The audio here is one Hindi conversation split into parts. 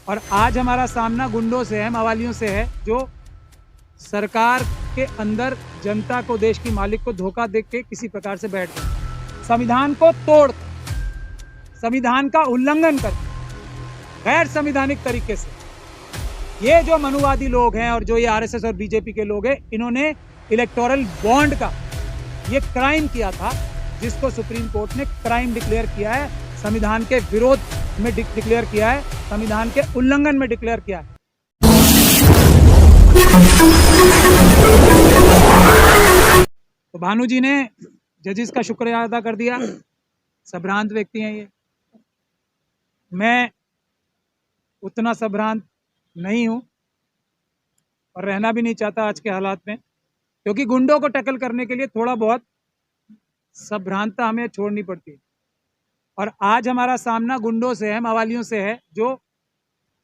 और आज हमारा सामना गुंडों से है, मवालियों से है, जो सरकार के अंदर जनता को, देश की मालिक को धोखा दे के किसी प्रकार से बैठ गए। संविधान को तोड़, संविधान का उल्लंघन कर, गैर संविधानिक तरीके से ये जो मनुवादी लोग हैं और जो ये आरएसएस और बीजेपी के लोग हैं, इन्होंने इलेक्टोरल बॉन्ड का ये क्राइम किया था, जिसको सुप्रीम कोर्ट ने क्राइम डिक्लेयर किया है, संविधान के विरोध में डिक्लेयर किया है, संविधान के उल्लंघन में डिक्लेयर किया है। तो भानु जी ने जजेस का शुक्रिया अदा कर दिया। संभ्रांत व्यक्ति हैं ये, मैं उतना संभ्रांत नहीं हूं और रहना भी नहीं चाहता आज के हालात में, क्योंकि गुंडों को टैकल करने के लिए थोड़ा बहुत संभ्रांतता हमें छोड़नी पड़ती है। और आज हमारा सामना गुंडों से है, मवालियों से है, जो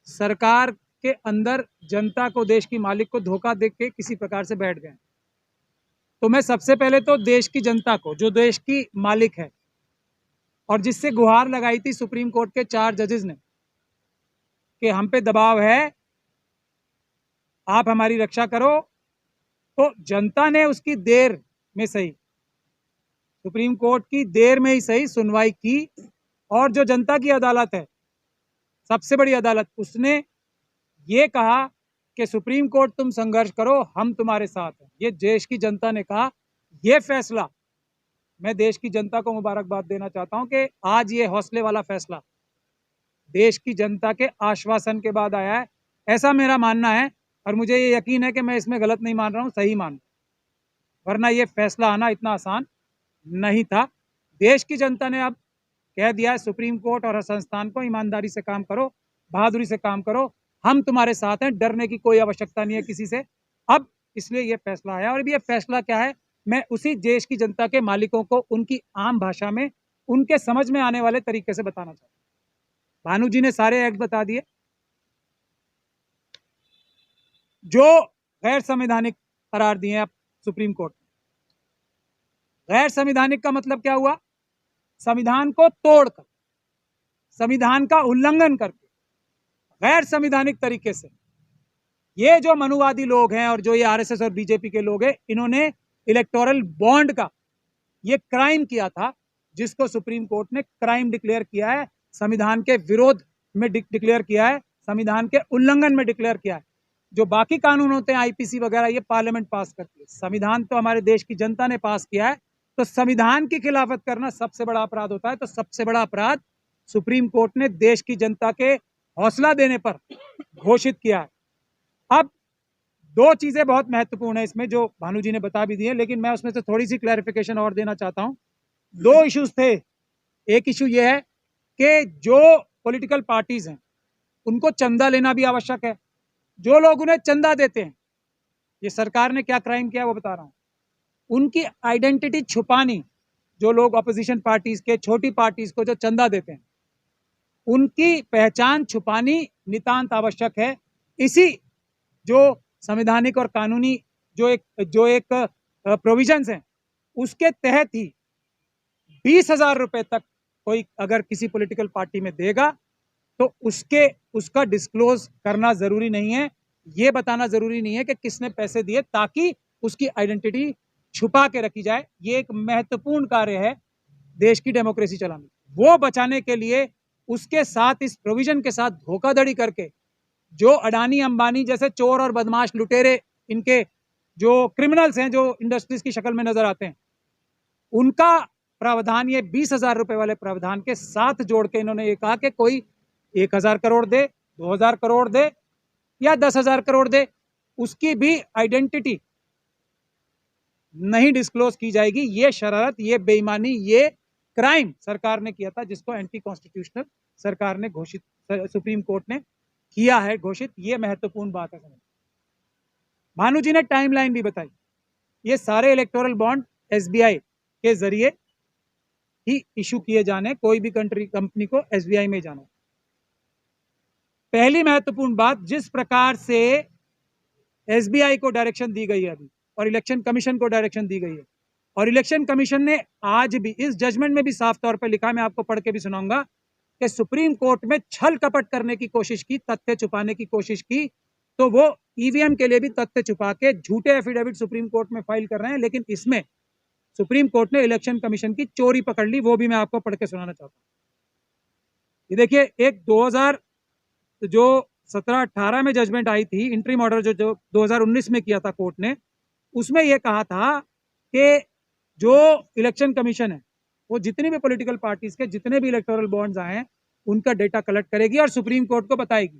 सरकार के अंदर जनता को, देश की मालिक को धोखा दे के किसी प्रकार से बैठ गए। तो मैं सबसे पहले तो देश की जनता को, जो देश की मालिक है और जिससे गुहार लगाई थी सुप्रीम कोर्ट के 4 जजेस ने कि हम पे दबाव है, आप हमारी रक्षा करो, तो जनता ने उसकी देर में सही, सुप्रीम कोर्ट की देर में ही सही सुनवाई की। और जो जनता की अदालत है, सबसे बड़ी अदालत, उसने ये कहा कि सुप्रीम कोर्ट तुम संघर्ष करो, हम तुम्हारे साथ हैं। ये देश की जनता ने कहा। ये फैसला मैं देश की जनता को मुबारकबाद देना चाहता हूं कि आज ये हौसले वाला फैसला देश की जनता के आश्वासन के बाद आया है, ऐसा मेरा मानना है। और मुझे ये यकीन है कि मैं इसमें गलत नहीं मान रहा हूं, सही मान, वरना ये फैसला आना इतना आसान नहीं था। देश की जनता ने अब कह दिया है सुप्रीम कोर्ट और हर संस्थान को, ईमानदारी से काम करो, बहादुरी से काम करो, हम तुम्हारे साथ हैं, डरने की कोई आवश्यकता नहीं है किसी से। अब इसलिए ये फैसला आया। और ये फैसला क्या है, मैं उसी देश की जनता के मालिकों को उनकी आम भाषा में, उनके समझ में आने वाले तरीके से बताना चाहता हूं। भानु जी ने सारे एक्ट बता दिए जो गैर संवैधानिक करार दिए हैं सुप्रीम कोर्ट। गैर संवैधानिक का मतलब क्या हुआ? संविधान को तोड़कर, संविधान का उल्लंघन करके, गैर संवैधानिक तरीके से ये जो मनुवादी लोग हैं और जो ये आरएसएस और बीजेपी के लोग हैं, इन्होंने इलेक्टोरल बॉन्ड का ये क्राइम किया था, जिसको सुप्रीम कोर्ट ने क्राइम डिक्लेयर किया है, संविधान के विरोध में डिक्लेयर किया है, संविधान के उल्लंघन में डिक्लेयर किया है। जो बाकी कानून होते हैं, आईपीसी वगैरह, ये पार्लियामेंट पास करती है, संविधान तो हमारे देश की जनता ने पास किया है। तो संविधान की खिलाफत करना सबसे बड़ा अपराध होता है। तो सबसे बड़ा अपराध सुप्रीम कोर्ट ने देश की जनता के हौसला देने पर घोषित किया है। अब 2 चीजें बहुत महत्वपूर्ण है इसमें, जो भानु जी ने बता भी दी है, लेकिन मैं उसमें से थोड़ी सी क्लैरिफिकेशन और देना चाहता हूं। 2 इश्यूज थे। एक इशू ये है कि जो पॉलिटिकल पार्टीज हैं, उनको चंदा लेना भी आवश्यक है। जो लोग उन्हें चंदा देते हैं, ये सरकार ने क्या क्राइम किया वो बता रहा हूं, उनकी आइडेंटिटी छुपानी। जो लोग अपोजिशन पार्टीज के, छोटी पार्टीज को जो चंदा देते हैं, उनकी पहचान छुपानी नितांत आवश्यक है। इसी जो संवैधानिक और कानूनी जो एक प्रोविजंस हैं, उसके तहत ही 20,000 रुपए तक कोई अगर किसी पॉलिटिकल पार्टी में देगा तो उसका डिस्क्लोज करना जरूरी नहीं है, ये बताना जरूरी नहीं है कि किसने पैसे दिए, ताकि उसकी आइडेंटिटी छुपा के रखी जाए। ये एक महत्वपूर्ण कार्य है देश की डेमोक्रेसी चलाने, वो बचाने के लिए उसके साथ, इस प्रोविजन के साथ धोखाधड़ी करके जो अडानी अंबानी जैसे चोर और बदमाश लुटेरे, इनके जो क्रिमिनल्स हैं, जो इंडस्ट्रीज की शक्ल में नजर आते हैं, उनका प्रावधान, ये 20,000 रुपए वाले प्रावधान के साथ जोड़ के इन्होंने ये कहा कि कोई 1,000 करोड़ दे, 2,000 करोड़ दे या 10,000 करोड़ दे, उसकी भी आइडेंटिटी नहीं डिस्क्लोज की जाएगी। ये शरारत, ये बेईमानी, ये क्राइम सरकार ने किया था, जिसको एंटी कॉन्स्टिट्यूशनल सरकार ने घोषित, सुप्रीम कोर्ट ने किया है घोषित। ये महत्वपूर्ण बात है। भानु जी ने टाइमलाइन भी बताई। ये सारे इलेक्टोरल बॉन्ड एसबीआई के जरिए ही इशू किए जाने, कोई भी कंपनी को एसबीआई में जाना। पहली महत्वपूर्ण बात, जिस प्रकार से एसबीआई को डायरेक्शन दी गई है अभी, और इलेक्शन कमीशन को डायरेक्शन दी गई है, और इलेक्शन कमीशन ने आज भी इस जजमेंट में भी साफ तौर पर लिखा है, मैं आपको पढ़ के भी सुनाऊंगा कि सुप्रीम कोर्ट में छल कपट करने की कोशिश की, तथ्य छुपाने की कोशिश की, तो वो ईवीएम के लिए भी तथ्य छुपा के झूठे एफिडेविट सुप्रीम कोर्ट में फाइल कर रहे हैं। लेकिन इसमें सुप्रीम कोर्ट ने इलेक्शन कमीशन की चोरी पकड़ ली, वो भी मैं आपको पढ़ के सुनाना चाहता हूँ। ये देखिए, एक 2000 जो 17-18 में जजमेंट आई थी, इंटरिम ऑर्डर जो 2019 में किया था कोर्ट ने, उसमें यह कहा था कि जो इलेक्शन कमीशन है वो जितनी भी पॉलिटिकल पार्टीज के जितने भी इलेक्टोरल बॉन्ड्स आए हैं उनका डेटा कलेक्ट करेगी और सुप्रीम कोर्ट को बताएगी।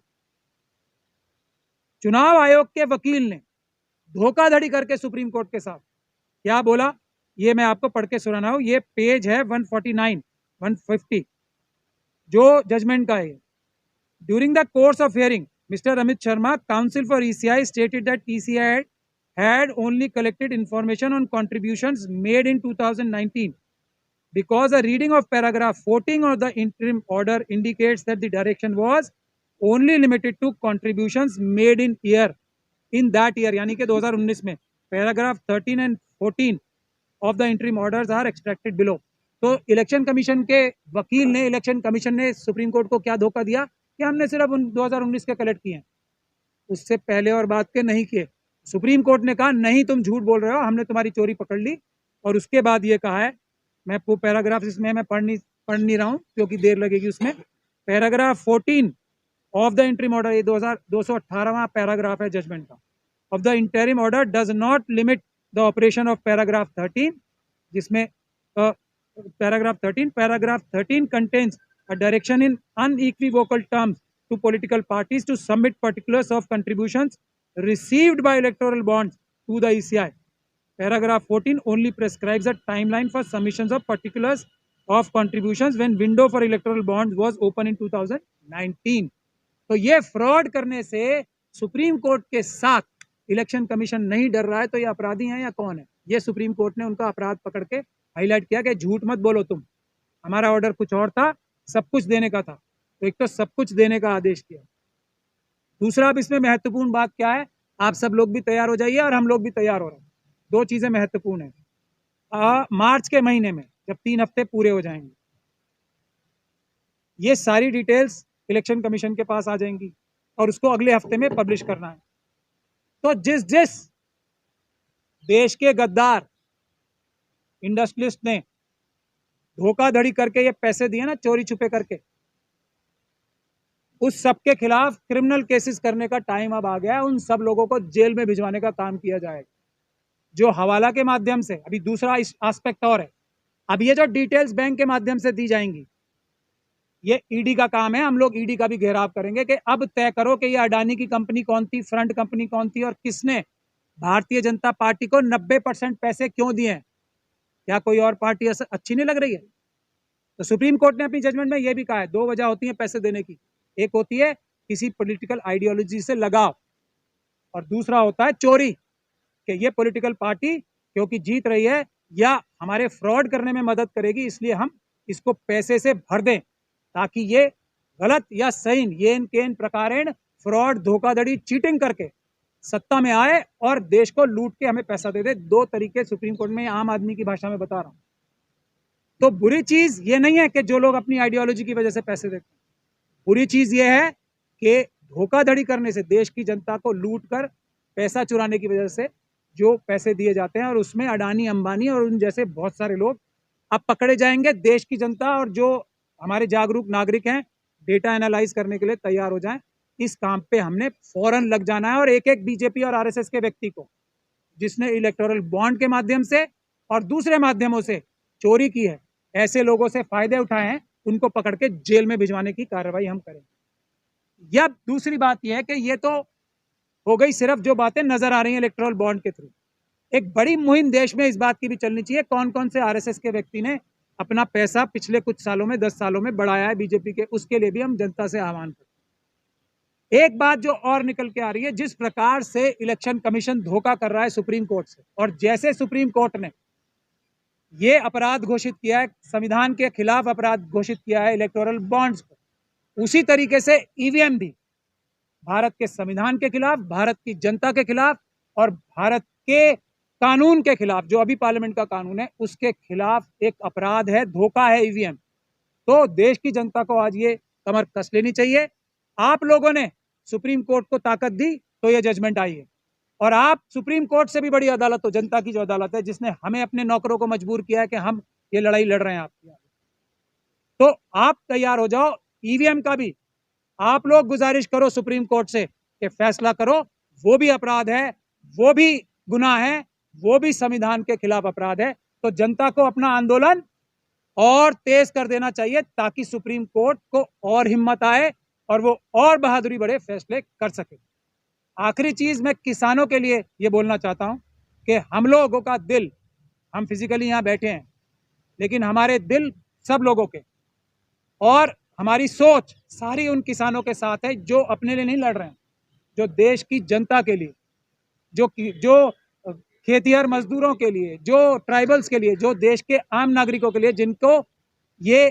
चुनाव आयोग के वकील ने धोखाधड़ी करके सुप्रीम कोर्ट के साथ क्या बोला, ये मैं आपको पढ़ के सुनाना हूं। ये पेज है 149, 150 जो जजमेंट का है। During the course of hearing mister Amit Sharma, council for ECI, stated that ECI had only collected information on contributions made in 2019 because a reading of paragraph 14 of the interim order indicates that the direction was only limited to contributions made in that year, यानी कि 2019 में paragraph 13 and 14 of the interim orders are extracted below। तो इलेक्शन कमीशन के वकील ने, इलेक्शन कमीशन ने सुप्रीम कोर्ट को क्या धोखा दिया कि हमने सिर्फ 2019 के कलेक्ट किए हैं, उससे पहले और बाद के नहीं किए। सुप्रीम कोर्ट ने कहा नहीं, तुम झूठ बोल रहे हो, हमने तुम्हारी चोरी पकड़ ली। और उसके बाद ये कहा है, मैं वो पैराग्राफ इसमें मैं पढ़ नहीं रहा हूं क्योंकि देर लगेगी उसमें। Paragraph 14 of the interim order, ये 2218वां पैराग्राफ है जजमेंट का, of the interim order does not limit the operation of paragraph 13, जिसमें paragraph 13 contains a direction in unequivocal terms to political parties to submit particulars of contributions received by electoral bonds to the ECI. Paragraph 14 only prescribes a timeline for submissions of particulars of contributions when window for electoral bonds was open in 2019. तो ये फ्रॉड करने से सुप्रीम कोर्ट के साथ इलेक्शन कमीशन नहीं डर रहा है, तो ये अपराधी हैं या कौन है? ये सुप्रीम कोर्ट ने उनका अपराध पकड़ के हाईलाइट किया कि झूठ मत बोलो तुम, हमारा ऑर्डर कुछ और था, सब कुछ देने का था। तो एक तो सब कुछ देने का आदेश किया। दूसरा, अब इसमें महत्वपूर्ण बात क्या है, आप सब लोग भी तैयार हो जाइए और हम लोग भी तैयार हो रहे हैं। दो चीजें महत्वपूर्ण है। मार्च के महीने में जब 3 हफ्ते पूरे हो जाएंगे, ये सारी डिटेल्स इलेक्शन कमीशन के पास आ जाएंगी और उसको अगले हफ्ते में पब्लिश करना है। तो जिस देश के गद्दार इंडस्ट्रियलिस्ट ने धोखाधड़ी करके ये पैसे दिए ना, चोरी छुपे करके, उस सब के खिलाफ क्रिमिनल केसेस करने का टाइम अब आ गया है। उन सब लोगों को जेल में भिजवाने का काम किया जाएगा, जो हवाला के माध्यम से। अभी दूसरा एस्पेक्ट और है, अब ये जो डिटेल्स बैंक के माध्यम से दी जाएंगी, ये ईडी का काम है। हम लोग ईडी का भी घेराव करेंगे कि अब तय करो कि ये अडानी की कंपनी कौन थी, फ्रंट कंपनी कौन थी, और किसने भारतीय जनता पार्टी को 90% पैसे क्यों दिए हैं। क्या कोई और पार्टी अच्छी नहीं लग रही है? तो सुप्रीम कोर्ट ने अपनी जजमेंट में यह भी कहा है, 2 वजह होती है पैसे देने की, एक होती है किसी पॉलिटिकल आइडियोलॉजी से लगाव, और दूसरा होता है चोरी, कि ये पॉलिटिकल पार्टी क्योंकि जीत रही है या हमारे फ्रॉड करने में मदद करेगी, इसलिए हम इसको पैसे से भर दें ताकि ये गलत या सही ये इन प्रकारेण फ्रॉड, धोखाधड़ी, चीटिंग करके सत्ता में आए और देश को लूट के हमें पैसा दे दे। 2 तरीके सुप्रीम कोर्ट में आम आदमी की भाषा में बता रहा हूं। तो बुरी चीज ये नहीं है कि जो लोग अपनी आइडियोलॉजी की वजह से पैसे देते हैं, बुरी चीज ये है कि धोखाधड़ी करने से, देश की जनता को लूट कर पैसा चुराने की वजह से जो पैसे दिए जाते हैं, और उसमें अडानी, अंबानी और उन जैसे बहुत सारे लोग अब पकड़े जाएंगे। देश की जनता और जो हमारे जागरूक नागरिक हैं, डेटा एनालाइज करने के लिए तैयार हो जाएं। इस काम पे हमने फौरन लग जाना है, और एक एक बीजेपी और आरएसएस के व्यक्ति को जिसने इलेक्टोरल बॉन्ड के माध्यम से और दूसरे माध्यमों से चोरी की है, ऐसे लोगों से फायदे उठाए हैं, उनको पकड़ के जेल में भिजवाने की कार्रवाई हम करेंगे। या दूसरी बात यह है कि ये तो हो गई सिर्फ जो बातें नजर आ रही हैं इलेक्टोरल बॉन्ड के थ्रू। एक बड़ी मुहिम देश में इस बात की भी चलनी चाहिए, कौन कौन से आरएसएस के व्यक्ति ने अपना पैसा पिछले कुछ सालों में, 10 सालों में बढ़ाया है बीजेपी के, उसके लिए भी हम जनता से आह्वान करते हैं। एक बात जो और निकल के आ रही है, जिस प्रकार से इलेक्शन कमीशन धोखा कर रहा है सुप्रीम कोर्ट से, और जैसे सुप्रीम कोर्ट ने ये अपराध घोषित किया है, संविधान के खिलाफ अपराध घोषित किया है इलेक्टोरल बॉन्ड्स को, उसी तरीके से ईवीएम भी भारत के संविधान के खिलाफ, भारत की जनता के खिलाफ और भारत के कानून के खिलाफ, जो अभी पार्लियामेंट का कानून है उसके खिलाफ एक अपराध है, धोखा है ईवीएम। तो देश की जनता को आज ये कमर कस लेनी चाहिए। आप लोगों ने सुप्रीम कोर्ट को ताकत दी तो ये जजमेंट आई है, और आप सुप्रीम कोर्ट से भी बड़ी अदालत हो, जनता की जो अदालत है, जिसने हमें अपने नौकरों को मजबूर किया है कि हम ये लड़ाई लड़ रहे हैं आपकी, तो आप तैयार हो जाओ। ईवीएम का भी आप लोग गुजारिश करो सुप्रीम कोर्ट से कि फैसला करो, वो भी अपराध है, वो भी गुनाह है, वो भी संविधान के खिलाफ अपराध है। तो जनता को अपना आंदोलन और तेज कर देना चाहिए ताकि सुप्रीम कोर्ट को और हिम्मत आए और वो और बहादुरी बड़े फैसले कर सके। आखिरी चीज मैं किसानों के लिए ये बोलना चाहता हूं कि हम लोगों का दिल, हम फिजिकली यहां बैठे हैं, लेकिन हमारे दिल सब लोगों के और हमारी सोच सारी उन किसानों के साथ है जो अपने लिए नहीं लड़ रहे हैं, जो देश की जनता के लिए, जो खेतिहर मजदूरों के लिए, जो ट्राइबल्स के लिए, जो देश के आम नागरिकों के लिए, जिनको ये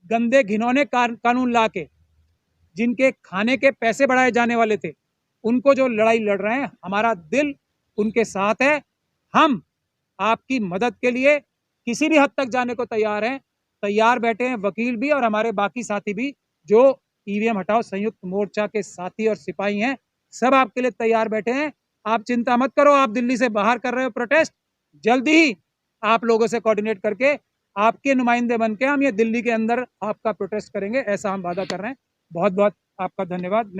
गंदे घिनौने कानून ला के जिनके खाने के पैसे बढ़ाए जाने वाले थे, उनको जो लड़ाई लड़ रहे हैं, हमारा दिल उनके साथ है। हम आपकी मदद के लिए किसी भी हद तक जाने को तैयार हैं, तैयार बैठे हैं वकील भी और हमारे बाकी साथी भी, जो ईवीएम हटाओ संयुक्त मोर्चा के साथी और सिपाही हैं, सब आपके लिए तैयार बैठे हैं। आप चिंता मत करो। आप दिल्ली से बाहर कर रहे हो प्रोटेस्ट, जल्दी ही आप लोगों से कोऑर्डिनेट करके आपके नुमाइंदे बन के हम ये दिल्ली के अंदर आपका प्रोटेस्ट करेंगे, ऐसा हम वादा कर रहे हैं। बहुत बहुत आपका धन्यवाद।